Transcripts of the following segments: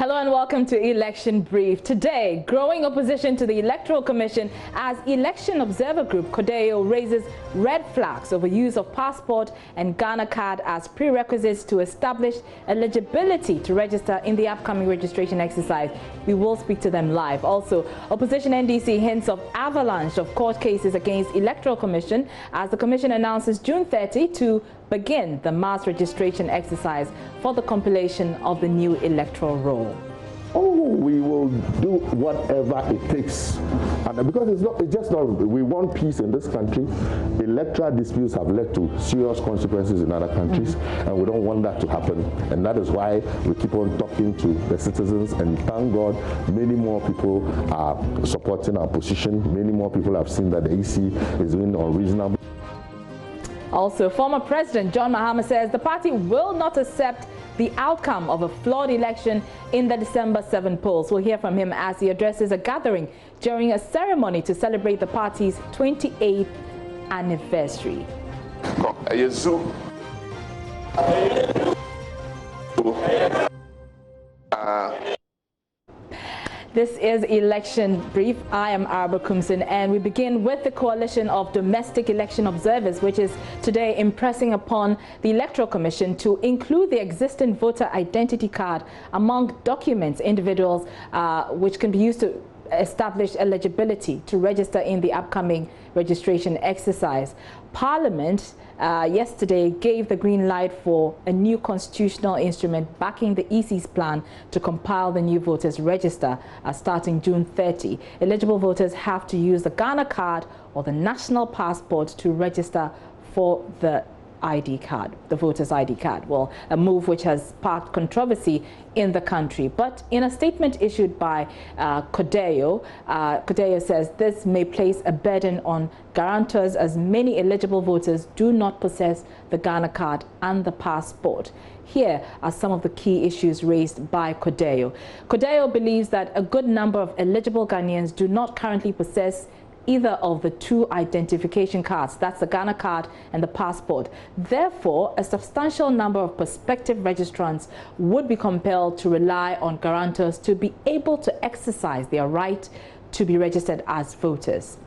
Hello and welcome to Election Brief. Today, growing opposition to the Electoral Commission as Election Observer Group CODEL raises red flags over use of passport and Ghana card as prerequisites to establish eligibility to register in the upcoming registration exercise. We will speak to them live. Also, opposition NDC hints of avalanche of court cases against Electoral Commission as the Commission announces June 30 to begin the mass registration exercise for the compilation of the new electoral roll. Oh, we will do whatever it takes, and because it's just not. We want peace in this country. Electoral disputes have led to serious consequences in other countries, and we don't want that to happen. And that is why we keep on talking to the citizens. And thank God, many more people are supporting our position. Many more people have seen that the EC is doing unreasonable. Also, former President John Mahama says the party will not accept the outcome of a flawed election in the December 7 polls. We'll hear from him as he addresses a gathering during a ceremony to celebrate the party's 28th anniversary. This is Election Brief. I am Arba Kumsin, and we begin with the Coalition of Domestic Election Observers, which is today impressing upon the Electoral Commission to include the existing voter identity card among documents individuals which can be used to establish eligibility to register in the upcoming registration exercise. Parliament yesterday gave the green light for a new constitutional instrument backing the EC's plan to compile the new voters register starting June 30. Eligible voters have to use the Ghana card or the national passport to register for the ID card, the voter's ID card. Well, a move which has sparked controversy in the country. But in a statement issued by CODEL, CODEL says this may place a burden on guarantors as many eligible voters do not possess the Ghana card and the passport. Here are some of the key issues raised by CODEL. CODEL believes that a good number of eligible Ghanaians do not currently possess either of the two identification cards, that's the Ghana card and the passport. Therefore, a substantial number of prospective registrants would be compelled to rely on guarantors to be able to exercise their right to be registered as voters.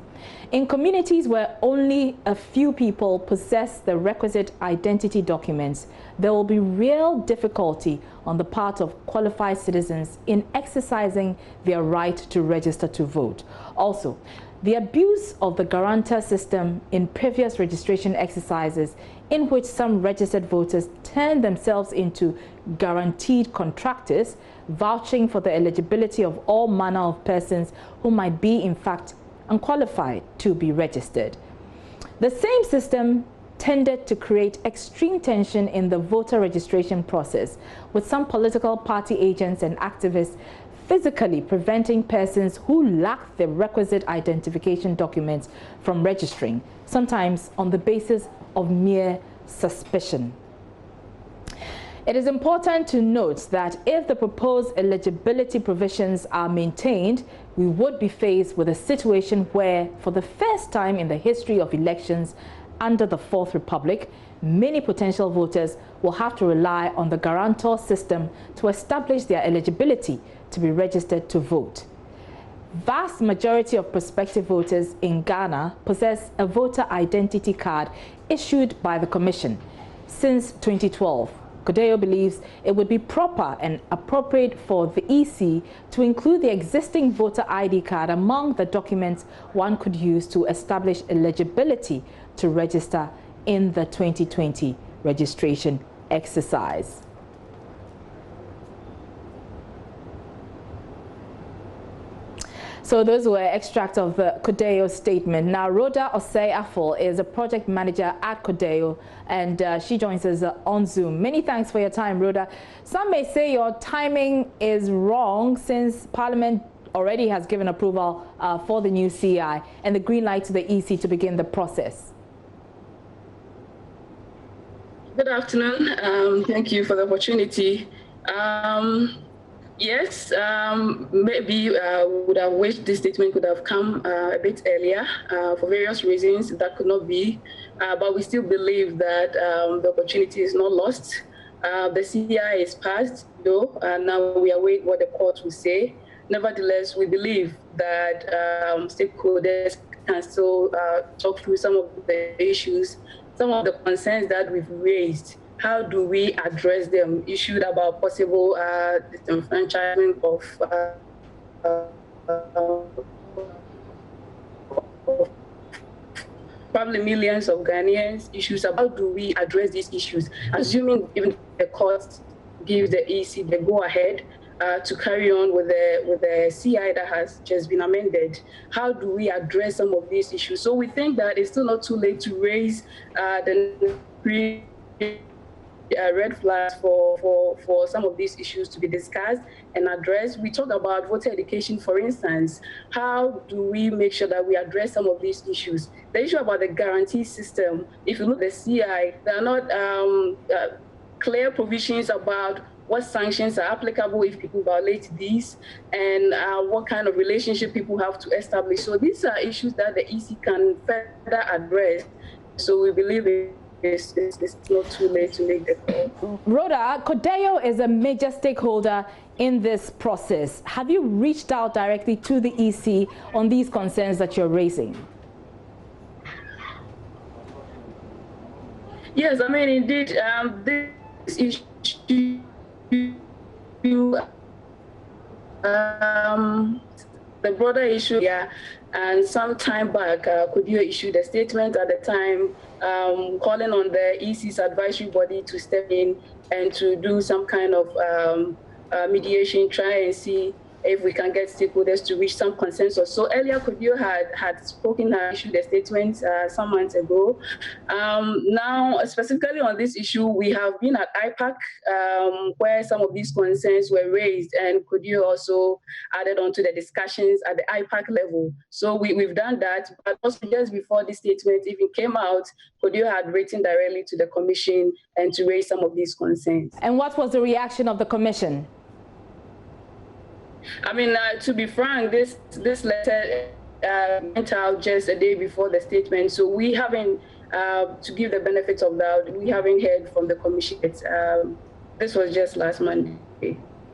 In communities where only a few people possess the requisite identity documents, there will be real difficulty on the part of qualified citizens in exercising their right to register to vote. Also, the abuse of the guarantor system in previous registration exercises in which some registered voters turn themselves into guaranteed contractors, vouching for the eligibility of all manner of persons who might be in fact unqualified to be registered. The same system tended to create extreme tension in the voter registration process, with some political party agents and activists physically preventing persons who lack the requisite identification documents from registering, sometimes on the basis of mere suspicion. It is important to note that if the proposed eligibility provisions are maintained, we would be faced with a situation where, for the first time in the history of elections under the Fourth Republic, many potential voters will have to rely on the guarantor system to establish their eligibility to be registered to vote. Vast majority of prospective voters in Ghana possess a voter identity card issued by the Commission. Since 2012, CODEL believes it would be proper and appropriate for the EC to include the existing voter ID card among the documents one could use to establish eligibility to register in the 2020 registration exercise. So those were extracts of the CODEL statement. Now, Rhoda Osei-Afol is a project manager at CODEL, and she joins us on Zoom. Many thanks for your time, Rhoda. Some may say your timing is wrong since Parliament already has given approval for the new CI and the green light to the EC to begin the process. Good afternoon. Thank you for the opportunity. Yes, maybe would have wished this statement could have come a bit earlier. For various reasons, that could not be. But we still believe that the opportunity is not lost. The CI is passed, though, and now we await what the court will say. Nevertheless, we believe that stakeholders can still talk through some of the issues, some of the concerns that we've raised. How do we address them? Issued about possible disenfranchisement of probably millions of Ghanaians, issues about how do we address these issues, assuming even the court gives the EC the go-ahead to carry on with the CI that has just been amended. How do we address some of these issues? So we think that it's still not too late to raise the red flags for some of these issues to be discussed and addressed. We talk about voter education, for instance. How do we make sure that we address some of these issues? The issue about the guarantee system, if you look at the CI, there are not clear provisions about what sanctions are applicable if people violate these, and what kind of relationship people have to establish. So these are issues that the EC can further address. So we believe it's not too late to make the call. Rhoda, CODEL is a major stakeholder in this process. Have you reached out directly to the EC on these concerns that you're raising? Yes, I mean, indeed, this issue, the broader issue, yeah, and some time back, CODEL issued a statement at the time calling on the EC's advisory body to step in and to do some kind of mediation, try and see if we can get stakeholders to reach some consensus. So earlier, CODEL had spoken, had issued a statement some months ago. Now, specifically on this issue, we have been at IPAC, where some of these concerns were raised, and CODEL also added on to the discussions at the IPAC level. So we've done that, but also just before this statement even came out, CODEL had written directly to the commission and to raise some of these concerns. And what was the reaction of the commission? I mean, to be frank, this letter went out just a day before the statement, so we haven't, to give the benefit of doubt, we haven't heard from the commission. This was just last Monday.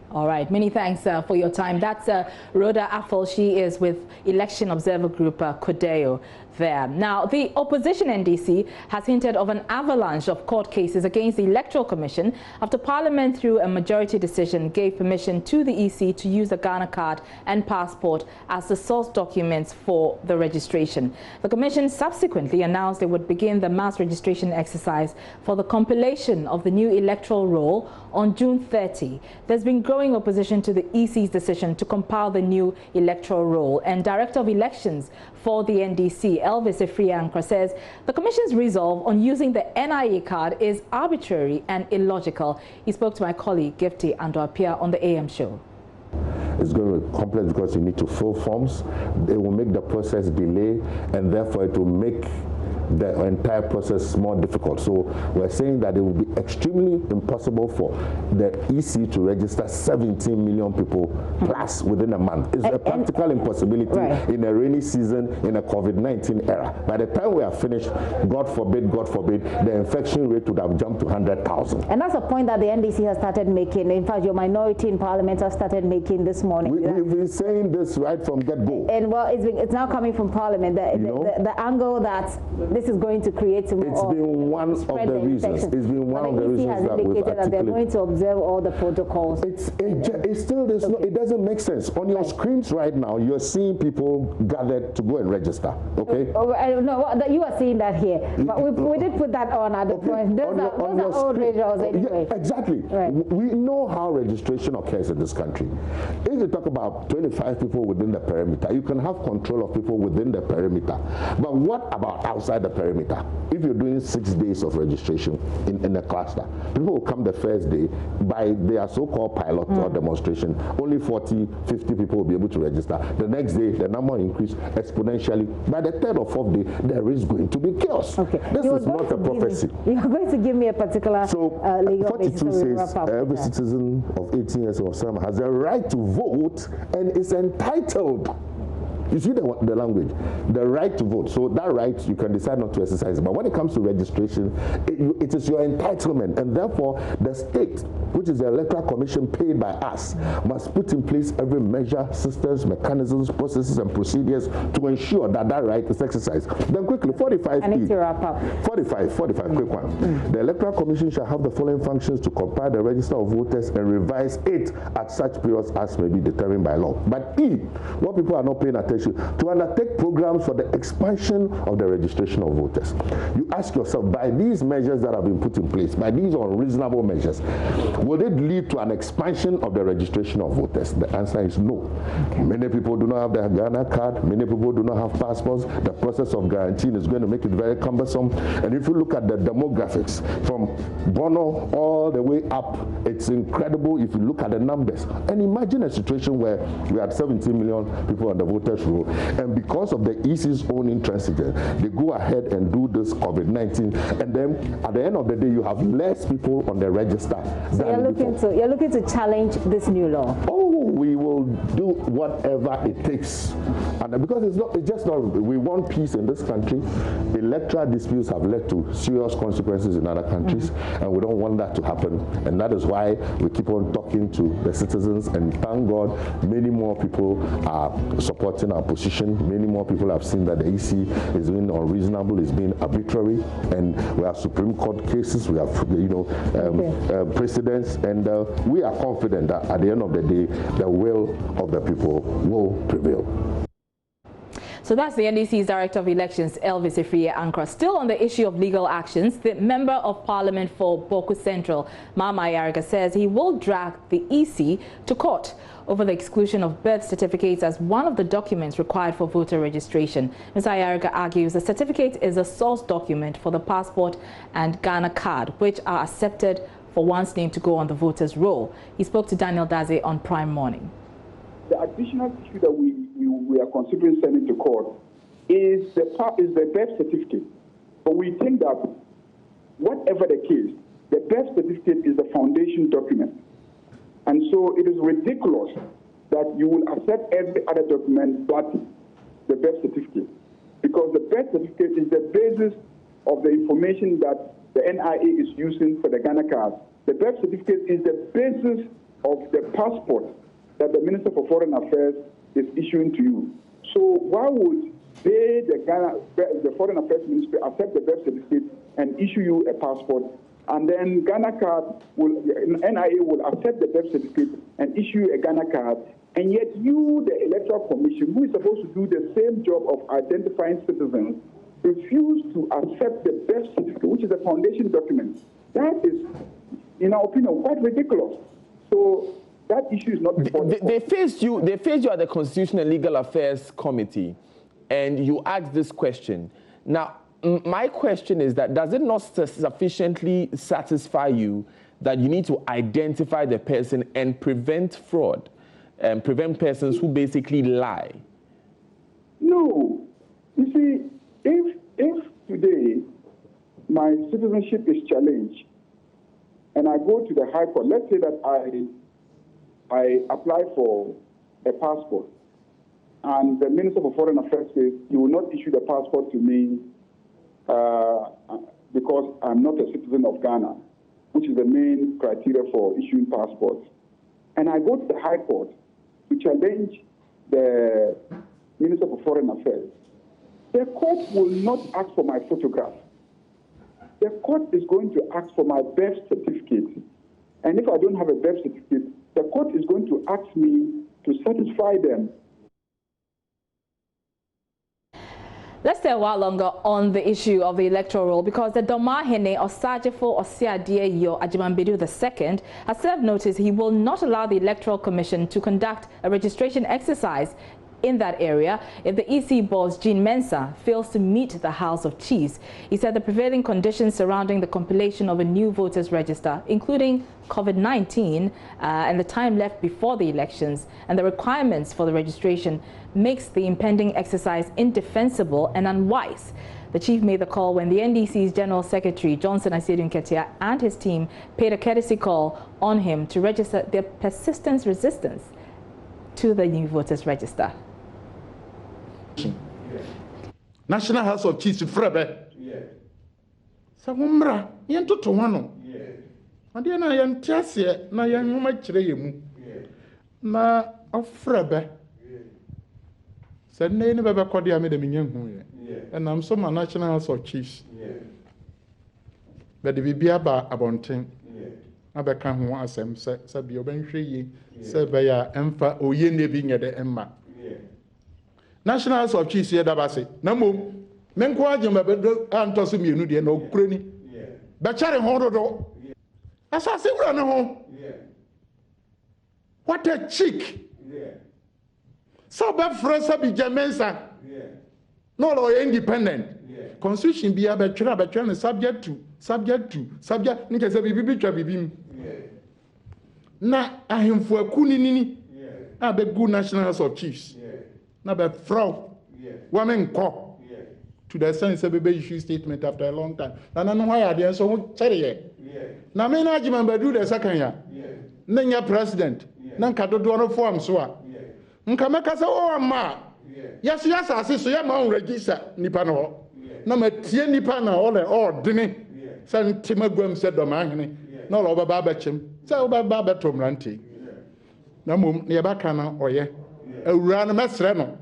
All right, many thanks for your time. That's Rhoda Affel. She is with Election Observer Group CODEL there. Now, the opposition NDC has hinted of an avalanche of court cases against the Electoral Commission after Parliament, through a majority decision, gave permission to the EC to use the Ghana card and passport as the source documents for the registration. The Commission subsequently announced it would begin the mass registration exercise for the compilation of the new electoral roll on June 30. There's been growing opposition to the EC's decision to compile the new electoral roll, and Director of Elections for the NDC, Elvis Efriankra, says the Commission's resolve on using the NIA card is arbitrary and illogical. He spoke to my colleague Gifty Ando-Apia on the AM show. It's going to be complex because you need to fill forms. It will make the process delay, and therefore it will make the entire process more difficult. So we're saying that it will be extremely impossible for the EC to register 17 million people plus within a month. It's a practical impossibility in a rainy season in a COVID-19 era. By the time we are finished, God forbid, the infection rate would have jumped to 100,000. And that's a point that the NDC has started making. In fact, your minority in Parliament has started making this morning. We've been saying this right from get-go. And well, it's now coming from Parliament. The angle that this is going to create more. It's been one of the reasons. It's been one of the reasons that we've articulated. That they're going to observe all the protocols. It still does not. It doesn't make sense. On your screens right now, you're seeing people gathered to go and register. Okay. No, you are seeing that here, but we did put that on at the point. Those are old visuals anyway. Yeah, exactly. Right. We know how registration occurs in this country. If you talk about 25 people within the perimeter, you can have control of people within the perimeter. But what about outside the perimeter? If you're doing 6 days of registration in a cluster, people will come the first day by their so-called pilot or demonstration. Only 40, 50 people will be able to register. The next day, the number increases exponentially. By the third or fourth day, there is going to be chaos. Okay. This is not a prophecy. You're going to give me a particular legal 42 says every citizen of 18 years or some has a right to vote and is entitled You see the language, the right to vote. So that right, you can decide not to exercise. But when it comes to registration, it is your entitlement. And therefore, the state, which is the Electoral Commission paid by us, must put in place every measure, systems, mechanisms, processes, and procedures to ensure that that right is exercised. Then quickly, 45. I need to wrap up. 45, quick one. The Electoral Commission shall have the following functions: to compile the register of voters and revise it at such periods as may be determined by law. But what people are not paying attention to, undertake programs for the expansion of the registration of voters. You ask yourself, by these measures that have been put in place, by these unreasonable measures, will it lead to an expansion of the registration of voters? The answer is no. Okay. Many people do not have their Ghana card. Many people do not have passports. The process of guaranteeing is going to make it very cumbersome. And if you look at the demographics from Bono all the way up, it's incredible if you look at the numbers. And imagine a situation where we had 17 million people on the voters roll, and because of the EC's own intransigence, they go ahead and do this COVID-19, and then at the end of the day, you have less people on the register. So you're looking to challenge this new law? Oh, we will do whatever it takes, and because it's just not. We want peace in this country. Electoral disputes have led to serious consequences in other countries, and we don't want that to happen. And that is why we keep on talking to the citizens, and thank God many more people are supporting our position. Many more people have seen that the EC is being unreasonable, is being arbitrary, and we have Supreme Court cases, we have precedents, and we are confident that at the end of the day, the will of the people will prevail. So that's the NDC's Director of Elections, Elvis Efriye Ankra. Still on the issue of legal actions, the Member of Parliament for Boku Central, Mahama, says he will drag the EC to court over the exclusion of birth certificates as one of the documents required for voter registration. Mr. Ayariga argues the certificate is a source document for the passport and Ghana card, which are accepted for one's name to go on the voter's roll. He spoke to Daniel Daze on Prime Morning. The additional issue that we are considering sending to court is the birth certificate. But we think that whatever the case, the birth certificate is the foundation document. And so it is ridiculous that you will accept every other document but the birth certificate. Because the birth certificate is the basis of the information that the NIA is using for the Ghana card. The birth certificate is the basis of the passport that the Minister for Foreign Affairs is issuing to you. So why would they, the Foreign Affairs Ministry, accept the birth certificate and issue you a passport, and then Ghana card NIA will accept the birth certificate and issue a Ghana card, and yet you, the Electoral Commission, who is supposed to do the same job of identifying citizens, refuse to accept the birth certificate, which is a foundation document. That is, in our opinion, quite ridiculous. So that issue is not before they faced you at the Constitutional and Legal Affairs Committee, and you asked this question. Now, my question is that does it not sufficiently satisfy you that you need to identify the person and prevent fraud, and prevent persons who basically lie? No. You see, if today my citizenship is challenged and I go to the High Court, let's say that I apply for a passport, and the Minister for Foreign Affairs says he will not issue the passport to me because I'm not a citizen of Ghana, which is the main criteria for issuing passports. And I go to the High Court to challenge the Minister for Foreign Affairs. The court will not ask for my photograph. The court is going to ask for my birth certificate. And if I don't have a birth certificate, the court is going to ask me to satisfy them. Let's stay a while longer on the issue of the electoral roll, because the Domahene Osajefo Osiadie Yo Ajimambedu II has served notice he will not allow the Electoral Commission to conduct a registration exercise in that area if the EC boss Jean Mensah fails to meet the House of Chiefs. He said the prevailing conditions surrounding the compilation of a new voters register, including COVID-19 and the time left before the elections and the requirements for the registration, makes the impending exercise indefensible and unwise. The chief made the call when the NDC's General Secretary Johnson Asiedu Nketia and his team paid a courtesy call on him to register their persistent resistance to the new voters register. National House of Chiefs frebe. Samumra, yento to wano. And then I am Tiasia, na young much remu. Na of frebe. Said nay never called the made a minion. And I'm so my National House of Chiefs. But the be about abonting. Abeka ho asem se bi obenhwe yi se be ya emfa oye ne bi nyede emma. National House of Chiefs here dabase na mom menko agema be antoso mienu de na okurani be chare ho dodo asase wura ne ho. What a chick. So be fresa bi jamensa no lo independent constitution bi abetwere subject nika se bibi twa bibim na ahemfo akuni nini abe good National House of Chiefs na be fraud women call to the sense say be issue statement after a long time na no why are there so cherry na me na agima be do the second ya na nya president na nkadodo no form so a nka meka se o ma yes asase so ya ma register nipa no na ma tie nipa na all dini santima gwam se do ma hene na lo ba ba chem se o ba ba to mranti na mom ne ba kana oye awura no mesre no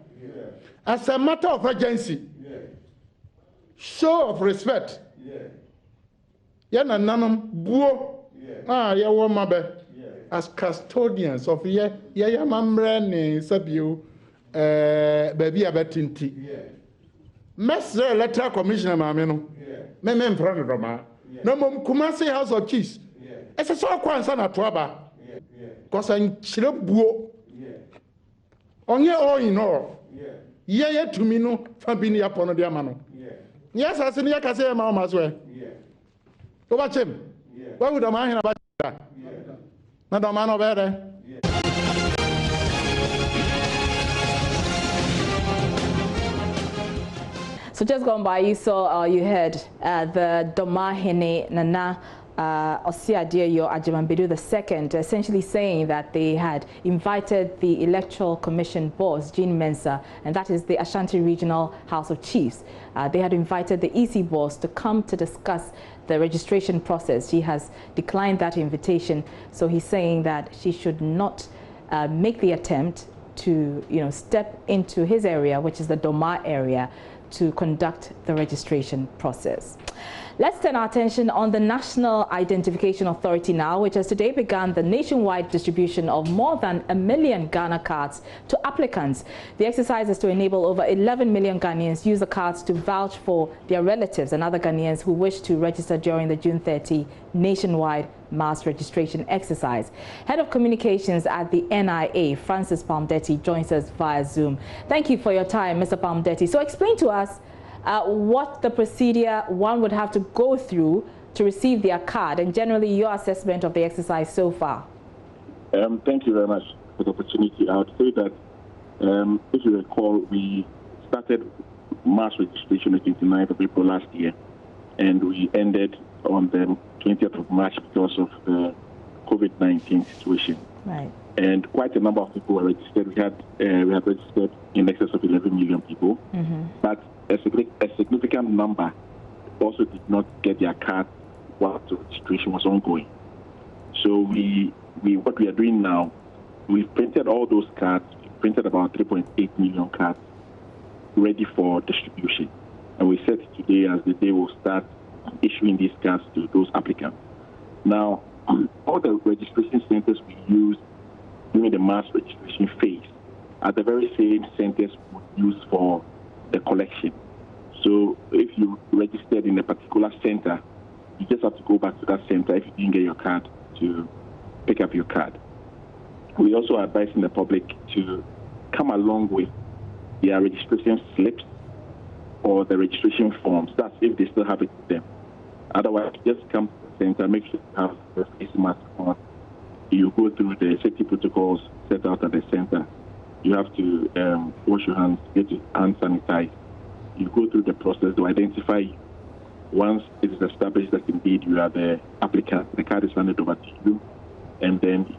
as a matter of urgency show of respect ya na nanom buo ya wo mabe as custodians of ya mamre ne sabio baby abetinti mesre electoral commissioner maame no me mfrano do ma na mom Kumasi House of Chiefs ese so kwansa na to aba kosa nchire buo onye oyin no ye tumi no fa bi ni apono de ama no yes ase ni yakase e ma o maso e to ba chem wa wuda ma hina ba na do ma no be de. So just gone by, you saw, you heard the Domahene Nana Osiadio Ajimambedu II essentially saying that they had invited the Electoral Commission boss, Jean Mensah, and that is the Ashanti Regional House of Chiefs. They had invited the EC boss to come to discuss the registration process. She has declined that invitation, so he's saying that she should not make the attempt to, step into his area, which is the Doma area, to conduct the registration process. Let's turn our attention on the National Identification Authority now, which has today begun the nationwide distribution of more than 1 million Ghana cards to applicants. The exercise is to enable over 11 million Ghanaians use the cards to vouch for their relatives and other Ghanaians who wish to register during the June 30 nationwide mass registration exercise. Head of Communications at the NIA, Francis Palmdetti, joins us via Zoom. Thank you for your time, Mr. Palmdetti. So explain to us what the procedure one would have to go through to receive their card, and generally your assessment of the exercise so far. Thank you very much for the opportunity. I would say that, if you recall, we started mass registration on the 29th of April last year, and we ended on the 20th of March because of the COVID-19 situation. Right. And quite a number of people were registered. We had registered in excess of 11 million people, but a significant number also did not get their card while the registration was ongoing. So what we are doing now, we've printed all those cards. We printed about 3.8 million cards ready for distribution, and we set today as the day we'll start issuing these cards to those applicants. Now, all the registration centers we use during the mass registration phase are the very same centers we use for the collection. So if you registered in a particular center, you just have to go back to that center if you didn't get your card to pick up your card. We also are advising the public to come along with their registration slips or the registration forms. That's if they still have it with them. Otherwise, just come to the center, make sure you have the face mask on. You go through the safety protocols set out at the center. You have to wash your hands, get your hands sanitized. You go through the process to identify you. Once it is established that indeed you are the applicant, the card is handed over to you, and then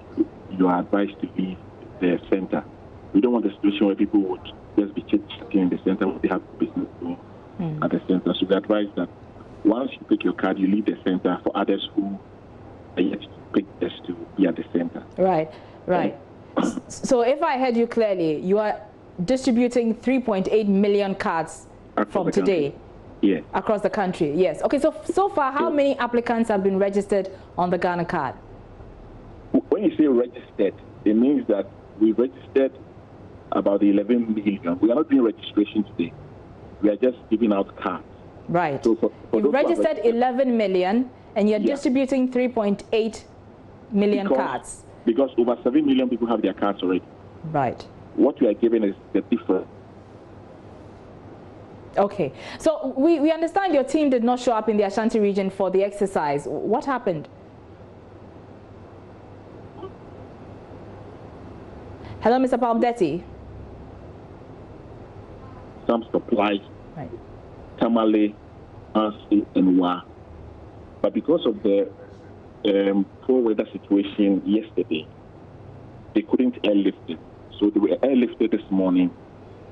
you are advised to leave the center. We don't want a situation where people would just be working in the center, they have business going at the center. So we advise that once you pick your card, you leave the center for others who are yet to pick this to be at the center. Right, right. So if I heard you clearly, you are distributing 3.8 million cards from today. Yes. Across the country, yes. Okay, so far, how many applicants have been registered on the Ghana card? When you say registered, it means that we registered about 11 million. We are not doing registration today. We are just giving out cards. Right. So you registered 11 million and you're distributing 3.8 million cards. Because over 7 million people have their cards already. Right. What we are giving is the difference. Okay. So we understand your team did not show up in the Ashanti region for the exercise. What happened? Hello, Mr. Palmdetti. Some supplies, right. Tamale, Ansi, and Wa. But because of the poor weather situation yesterday, they couldn't airlift it. So they were airlifted this morning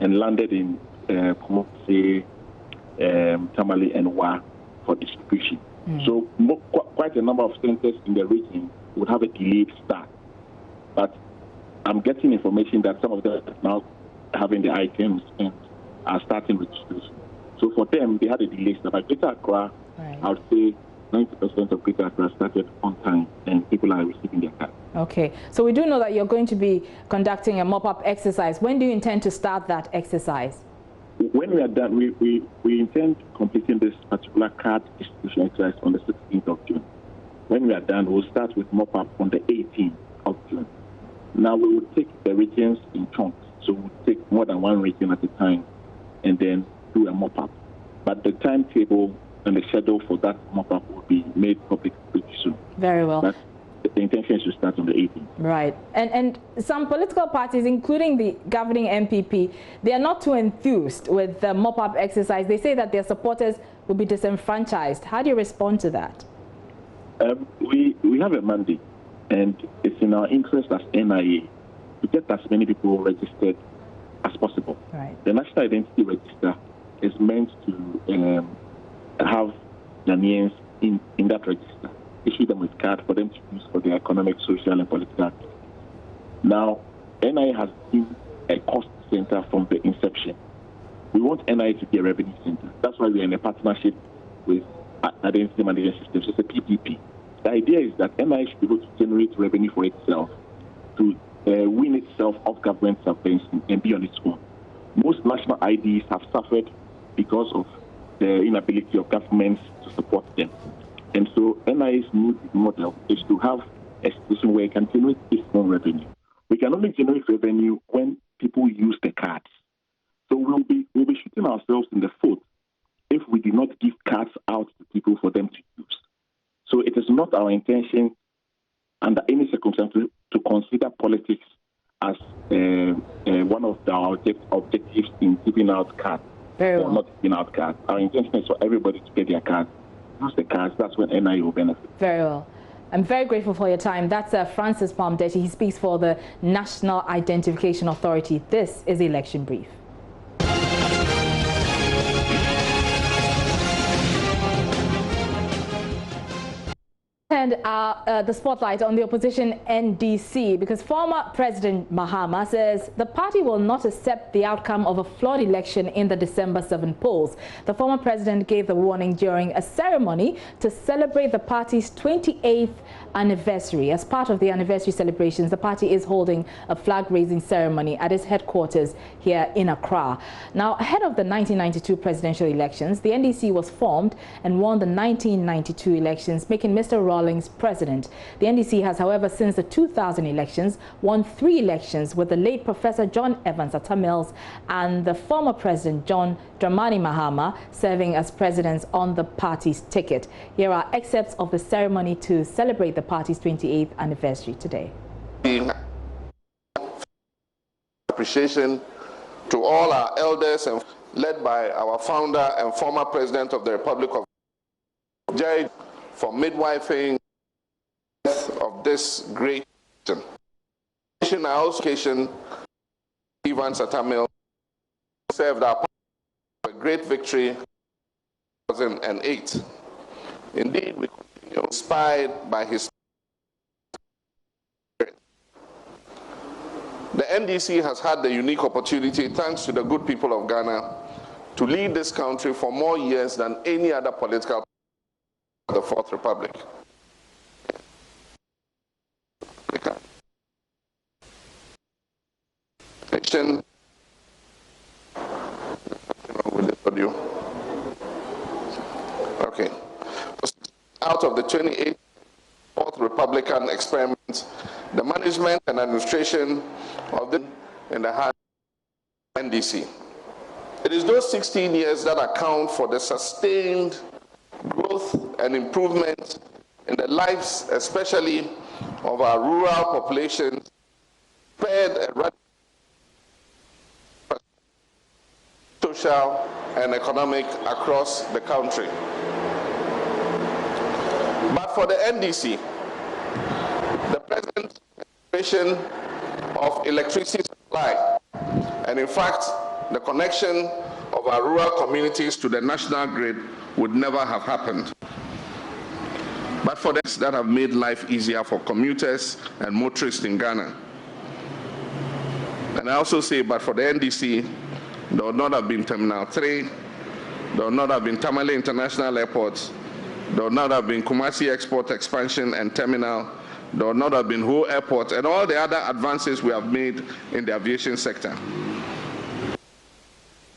and landed in Kumasi, Tamale, and Wa for distribution. So quite a number of centers in the region would have a delayed start. But I'm getting information that some of them are now having the items and are starting registration. So for them, they had a delay. So by Greater Accra, I would say 90% of Greater Accra started on time and people are receiving their cards. Okay. So we do know that you're going to be conducting a mop-up exercise. When do you intend to start that exercise? When we are done, we intend completing this particular card distribution exercise on the 16th of June. When we are done, we'll start with mop-up on the 18th of June. Now we will take the regions in chunks. So we'll take more than one region at a time and then do a mop-up. But the timetable and the schedule for that mop-up will be made public pretty soon. Very well. But the intention is to start on the 18th. Right. And some political parties, including the governing MPP, they are not too enthused with the mop-up exercise. They say that their supporters will be disenfranchised. How do you respond to that? We have a mandate, and it's in our interest as NIA to get as many people registered as possible. Right. The National Identity Register is meant to have Ghanaians in that register, issue them with cards for them to use for their economic, social, and political activities. Now, NIA has been a cost center from the inception. We want NIA to be a revenue center. That's why we are in a partnership with Identity Management Systems. It's a PPP. The idea is that NIA should be able to generate revenue for itself, to win itself off government subvention and be on its own. Most national IDs have suffered because of the inability of governments to support them. And so NIA's new model is to have a situation where it can generate its own revenue. We can only generate revenue when people use the cards. So we'll be shooting ourselves in the foot if we do not give cards out to people for them to use. So it is not our intention under any circumstance to consider politics as one of our objectives in giving out cards or not giving out cards. Our intention is for everybody to get their cards. Use the cards, that's when NIA will benefit. Very well. I'm very grateful for your time. That's Francis Palmdetti. He speaks for the National Identification Authority. This is Election Brief. And the spotlight on the opposition NDC, because former President Mahama says the party will not accept the outcome of a flawed election in the December 7 polls. The former president gave the warning during a ceremony to celebrate the party's 28th anniversary. As part of the anniversary celebrations, the party is holding a flag-raising ceremony at its headquarters here in Accra. Now, ahead of the 1992 presidential elections, the NDC was formed and won the 1992 elections, making Mr. Rawlings president. The NDC has, however, since the 2000 elections, won 3 elections with the late Professor John Evans Atta Mills and the former president John Dramani Mahama serving as presidents on the party's ticket. Here are excerpts of the ceremony to celebrate the party's 28th anniversary today. Appreciation to all our elders, and led by our founder and former president of the Republic of Jerry, for midwifing of this great nation. I also occasion Evans Atta Mills served our party a great victory in 2008. Indeed, we continue inspired by his spirit. The NDC has had the unique opportunity, thanks to the good people of Ghana, to lead this country for more years than any other political party of the Fourth Republic. Okay. Out of the 28 Fourth Republican experiments, the management and administration of the in the hands of the NDC. It is those 16 years that account for the sustained growth and improvement in the lives, especially of our rural population, spared a social and economic across the country. But for the NDC, the present administration of electricity supply, and in fact, the connection of our rural communities to the national grid would never have happened. But for those that have made life easier for commuters and motorists in Ghana. And I also say, but for the NDC, there would not have been Terminal 3, there would not have been Tamale International Airport, there would not have been Kumasi Export Expansion and Terminal, there would not have been Ho Airport, and all the other advances we have made in the aviation sector.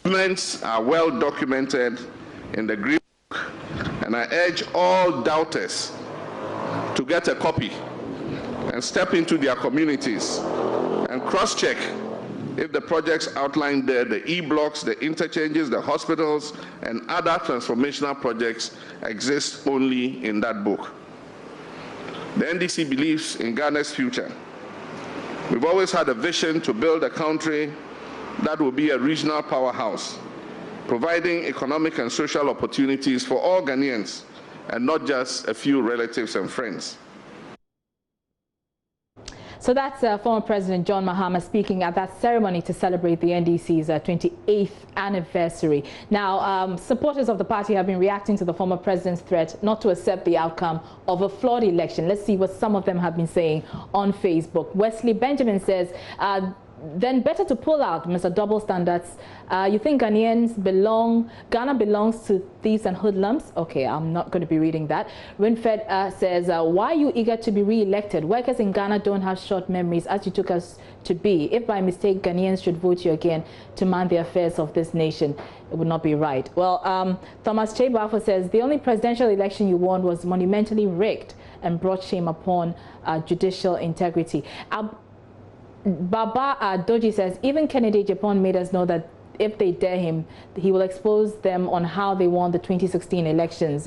Documents are well documented in the Green Book, and I urge all doubters to get a copy and step into their communities and cross-check if the projects outlined there, the e-blocks, the interchanges, the hospitals, and other transformational projects exist only in that book. The NDC believes in Ghana's future. We've always had a vision to build a country that will be a regional powerhouse, providing economic and social opportunities for all Ghanaians and not just a few relatives and friends. So that's former President John Mahama speaking at that ceremony to celebrate the NDC's 28th anniversary. Now, supporters of the party have been reacting to the former president's threat not to accept the outcome of a flawed election. Let's see what some of them have been saying on Facebook. Wesley Benjamin says, then better to pull out, Mr. Double Standards. You think Ghana belongs to thieves and hoodlums? Okay, I'm not going to be reading that. Winfred says, why are you eager to be re-elected? Workers in Ghana don't have short memories as you took us to be. If by mistake Ghanaians should vote you again to man the affairs of this nation, it would not be right. Well, Thomas Chebafo says, the only presidential election you won was monumentally rigged and brought shame upon judicial integrity. Baba Doji says, even Kennedy Japan made us know that if they dare him, he will expose them on how they won the 2016 elections.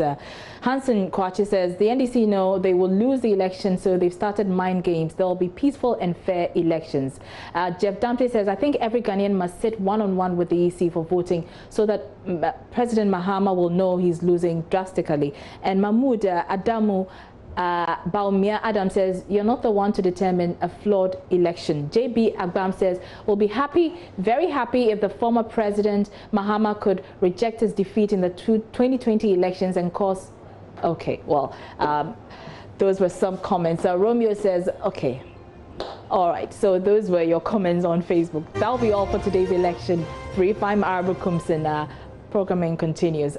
Hansen Kwachi says, the NDC know they will lose the election, so they've started mind games. There will be peaceful and fair elections. Jeff Dumpty says, I think every Ghanaian must sit one-on-one with the EC for voting so that President Mahama will know he's losing drastically. And Mahmoud Adamu Baumia Adam says, you're not the one to determine a flawed election. JB Agbam says, we'll be happy, very happy if the former president Mahama could reject his defeat in the 2020 elections and cause... Okay, well, those were some comments. Romeo says, okay. All right, so those were your comments on Facebook. That'll be all for today's election brief. I'm Araba Kumsin. Programming continues.